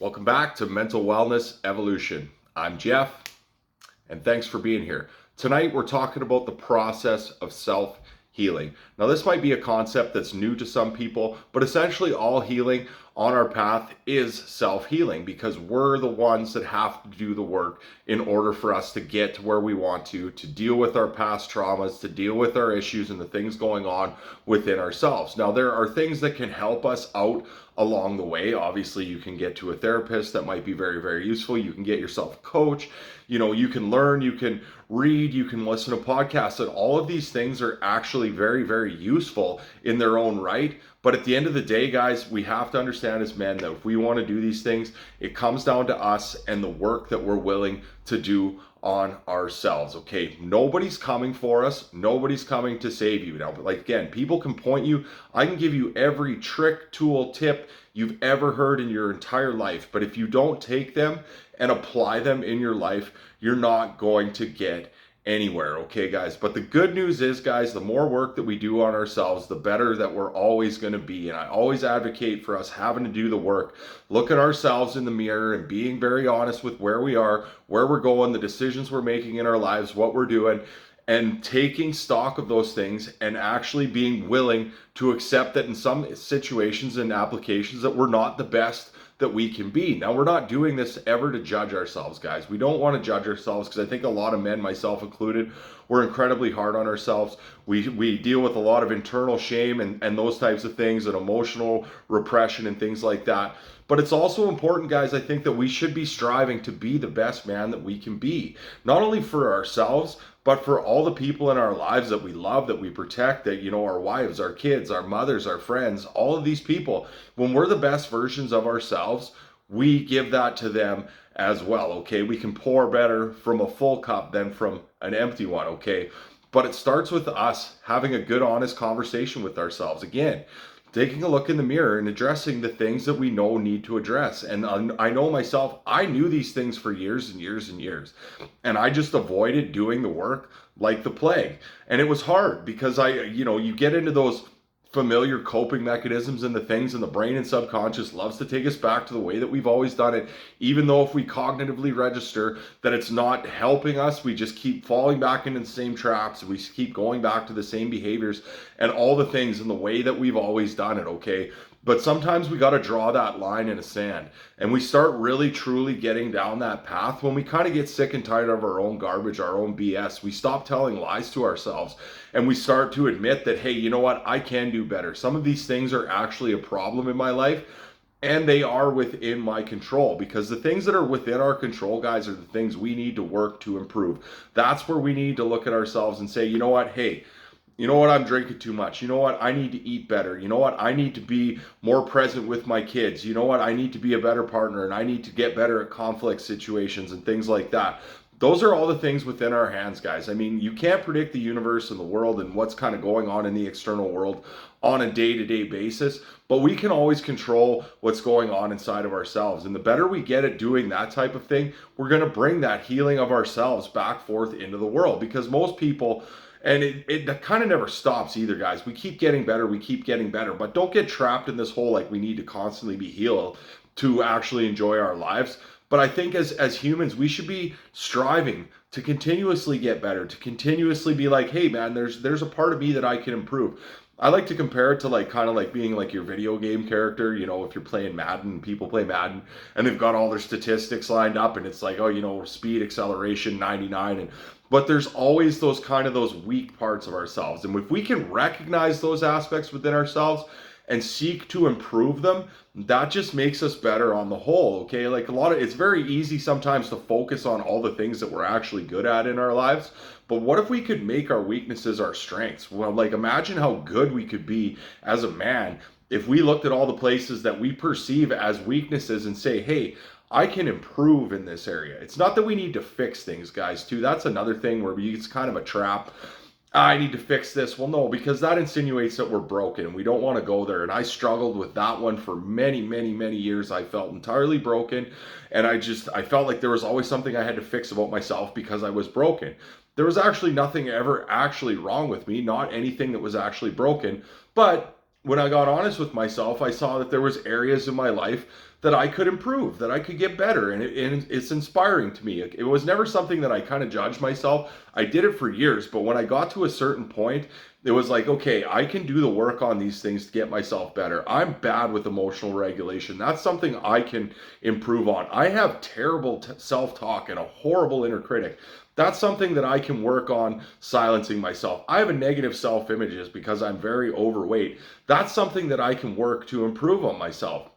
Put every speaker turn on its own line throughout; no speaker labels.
Welcome back to Mental Wellness Evolution. I'm Jeff, and thanks for being here. Tonight, we're talking about the process of self-healing. Now, this might be a concept that's new to some people, but essentially all healing on our path is self-healing because we're the ones that have to do the work in order for us to get to where we want to deal with our past traumas, to deal with our issues and the things going on within ourselves. Now, there are things that can help us out along the way. Obviously, you can get to a therapist that might be very, very useful. You can get yourself a coach. You can learn, you can read, you can listen to podcasts, and all of these things are actually very, very useful in their own right. But at the end of the day, guys, we have to understand as men that if we want to do these things, it comes down to us and the work that we're willing to do on ourselves. Okay, nobody's coming for us, nobody's coming to save you. Now, like, again, people can point you, I can give you every trick, tool, tip you've ever heard in your entire life, but if you don't take them and apply them in your life, you're not going to get anywhere. Okay, guys, but the good news is, guys, the more work that we do on ourselves, the better that we're always going to be. And I always advocate for us having to do the work, look at ourselves in the mirror and being very honest with where we are, where we're going, the decisions we're making in our lives, what we're doing, and taking stock of those things and actually being willing to accept that in some situations and applications that we're not the best that we can be. Now, we're not doing this ever to judge ourselves, guys. We don't want to judge ourselves because I think a lot of men, myself included, we're incredibly hard on ourselves. We deal with a lot of internal shame and those types of things and emotional repression and things like that. But it's also important, guys, I think that we should be striving to be the best man that we can be, not only for ourselves, but for all the people in our lives that we love, that we protect, that, our wives, our kids, our mothers, our friends, all of these people. When we're the best versions of ourselves, we give that to them as well, okay? We can pour better from a full cup than from an empty one, okay? But it starts with us having a good, honest conversation with ourselves. Again, taking a look in the mirror and addressing the things that we know need to address. And I know myself, I knew these things for years and years and years. And I just avoided doing the work like the plague. And it was hard because you get into those familiar coping mechanisms and the things, and the brain and subconscious loves to take us back to the way that we've always done it. Even though if we cognitively register that it's not helping us, we just keep falling back into the same traps. We keep going back to the same behaviors and all the things in the way that we've always done it, okay? But sometimes we got to draw that line in the sand, and we start really truly getting down that path when we kind of get sick and tired of our own garbage, our own BS. We stop telling lies to ourselves and we start to admit that, hey, you know what? I can do better. Some of these things are actually a problem in my life, and they are within my control, because the things that are within our control, guys, are the things we need to work to improve. That's where we need to look at ourselves and say, you know what? Hey, you know what? I'm drinking too much. You know what? I need to eat better. You know what? I need to be more present with my kids. You know what? I need to be a better partner, and I need to get better at conflict situations and things like that. Those are all the things within our hands, guys. I mean, you can't predict the universe and the world and what's kind of going on in the external world on a day-to-day basis, but we can always control what's going on inside of ourselves. And the better we get at doing that type of thing, we're going to bring that healing of ourselves back forth into the world, because most people, and it kind of never stops either, guys. We keep getting better, but don't get trapped in this whole, like, we need to constantly be healed to actually enjoy our lives. But I think as humans, we should be striving to continuously get better, to continuously be like, hey man, there's a part of me that I can improve. I like to compare it to, like, kind of like being like your video game character. If you're playing Madden, people play Madden and they've got all their statistics lined up, and it's like, oh, speed, acceleration, 99, but there's always those weak parts of ourselves. And if we can recognize those aspects within ourselves and seek to improve them, that just makes us better on the whole, okay? Like, it's very easy sometimes to focus on all the things that we're actually good at in our lives, but what if we could make our weaknesses our strengths? Well, like, imagine how good we could be as a man if we looked at all the places that we perceive as weaknesses and say, hey, I can improve in this area. It's not that we need to fix things, guys, too. That's another thing where it's kind of a trap. I need to fix this. Well, no, because that insinuates that we're broken, and we don't want to go there. And I struggled with that one for many, many, many years. I felt entirely broken, and I felt like there was always something I had to fix about myself because I was broken. There was actually nothing ever actually wrong with me, not anything that was actually broken, but when I got honest with myself, I saw that there was areas in my life that I could improve, that I could get better, and it's inspiring to me. It was never something that I kind of judged myself. I did it for years, but when I got to a certain point, it was like, okay, I can do the work on these things to get myself better. I'm bad with emotional regulation. That's something I can improve on. I have terrible self-talk and a horrible inner critic. That's something that I can work on silencing myself. I have a negative self-image because I'm very overweight. That's something that I can work to improve on myself.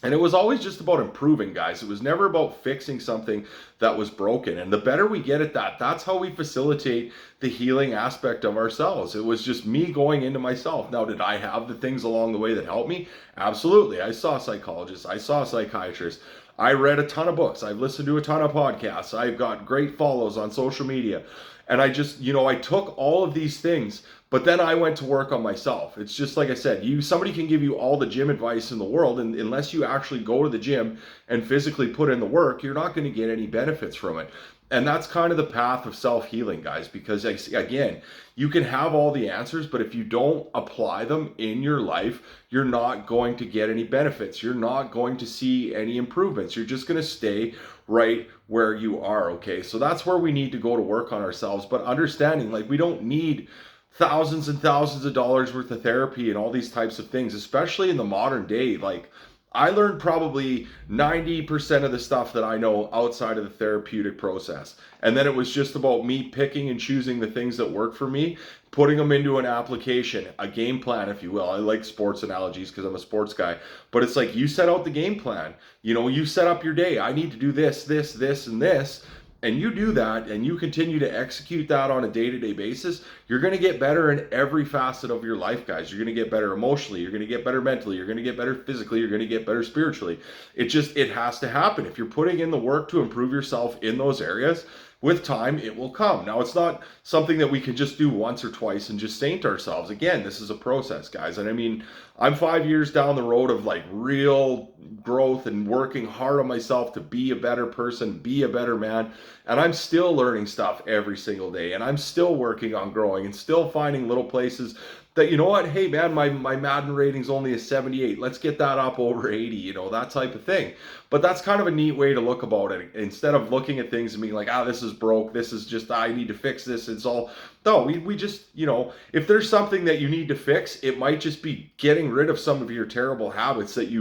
And it was always just about improving, guys. It was never about fixing something that was broken. And the better we get at that, that's how we facilitate the healing aspect of ourselves. It was just me going into myself. Now, did I have the things along the way that helped me? Absolutely. I saw psychologists, I saw psychiatrists. I read a ton of books. I've listened to a ton of podcasts. I've got great follows on social media. And I just, I took all of these things, but then I went to work on myself. It's just like I said, somebody can give you all the gym advice in the world, and unless you actually go to the gym and physically put in the work, you're not going to get any benefits from it. And that's kind of the path of self-healing, guys, because again, you can have all the answers, but if you don't apply them in your life, you're not going to get any benefits. You're not going to see any improvements. You're just going to stay right where you are, okay? So that's where we need to go to work on ourselves, but understanding, like, we don't need thousands and thousands of dollars worth of therapy and all these types of things, especially in the modern day. Like, I learned probably 90% of the stuff that I know outside of the therapeutic process. And then it was just about me picking and choosing the things that work for me, putting them into an application, a game plan, if you will. I like sports analogies because I'm a sports guy. But it's like, you set out the game plan. You set up your day. I need to do this, this, this, and this. And you do that and you continue to execute that on a day-to-day basis, you're going to get better in every facet of your life, guys. You're going to get better emotionally, you're going to get better mentally, you're going to get better physically, you're going to get better spiritually. It has to happen. If you're putting in the work to improve yourself in those areas, with time, it will come. Now, it's not something that we can just do once or twice and just saint ourselves. Again, this is a process, guys. And I mean, I'm 5 years down the road of like real growth and working hard on myself to be a better person, be a better man. And I'm still learning stuff every single day. And I'm still working on growing and still finding little places that, you know what, hey man, my Madden rating's only a 78. Let's get that up over 80, that type of thing. But that's kind of a neat way to look about it. Instead of looking at things and being like, this is broke, this is just, I need to fix this. It's all, no, we just, if there's something that you need to fix, it might just be getting rid of some of your terrible habits that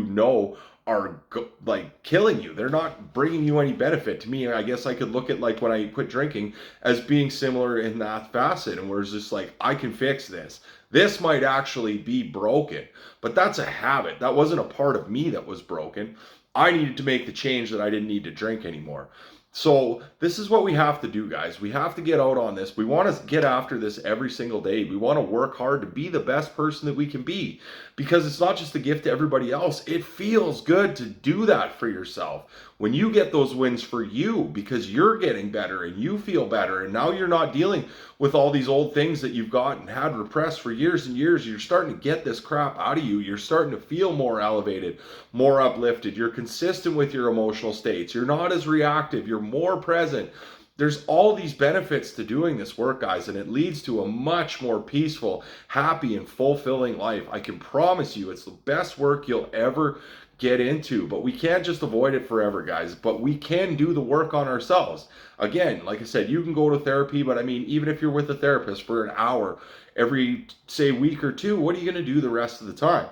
are like killing you. They're not bringing you any benefit. To me, I guess I could look at like when I quit drinking as being similar in that facet, and where it's just like, I can fix this. This might actually be broken, but that's a habit. That wasn't a part of me that was broken. I needed to make the change that I didn't need to drink anymore. So this is what we have to do, guys. We have to get out on this. We want to get after this every single day. We want to work hard to be the best person that we can be, because it's not just a gift to everybody else. It feels good to do that for yourself. When you get those wins for you, because you're getting better and you feel better, and now you're not dealing with all these old things that you've got and had repressed for years and years. You're starting to get this crap out of you. You're starting to feel more elevated, more uplifted. You're consistent with your emotional states. You're not as reactive. You're more present. There's all these benefits to doing this work, guys, and it leads to a much more peaceful, happy, and fulfilling life. I can promise you it's the best work you'll ever get into, but we can't just avoid it forever, guys. But we can do the work on ourselves. Again, like I said, you can go to therapy, but I mean, even if you're with a therapist for an hour every, say, week or two, what are you going to do the rest of the time?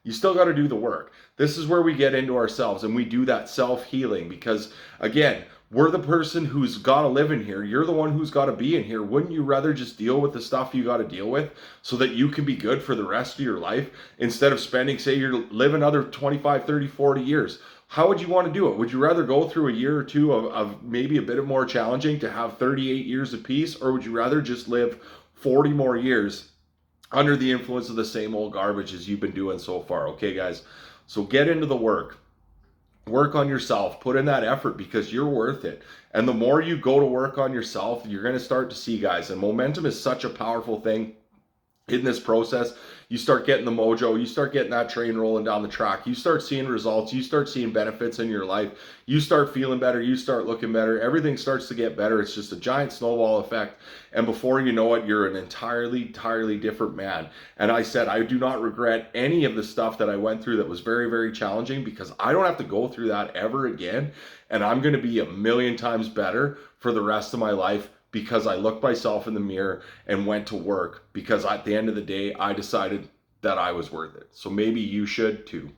You still got to do the work. This is where we get into ourselves and we do that self-healing, because again, we're the person who's got to live in here. You're the one who's got to be in here. Wouldn't you rather just deal with the stuff you got to deal with so that you can be good for the rest of your life, instead of spending, say, you're living another 25, 30, 40 years? How would you want to do it? Would you rather go through a year or two of maybe a bit more challenging to have 38 years of peace, or would you rather just live 40 more years under the influence of the same old garbage as you've been doing so far? Okay, guys, so get into the work. Work on yourself, put in that effort, because you're worth it. And the more you go to work on yourself, you're going to start to see, guys, and momentum is such a powerful thing. in this process, you start getting the mojo, you start getting that train rolling down the track, you start seeing results, you start seeing benefits in your life, you start feeling better, you start looking better, everything starts to get better. It's just a giant snowball effect. And before you know it, you're an entirely different man. And I said, I do not regret any of the stuff that I went through that was very challenging, because I don't have to go through that ever again. And I'm going to be a million times better for the rest of my life, because I looked myself in the mirror and went to work, because at the end of the day, I decided that I was worth it. So maybe you should too.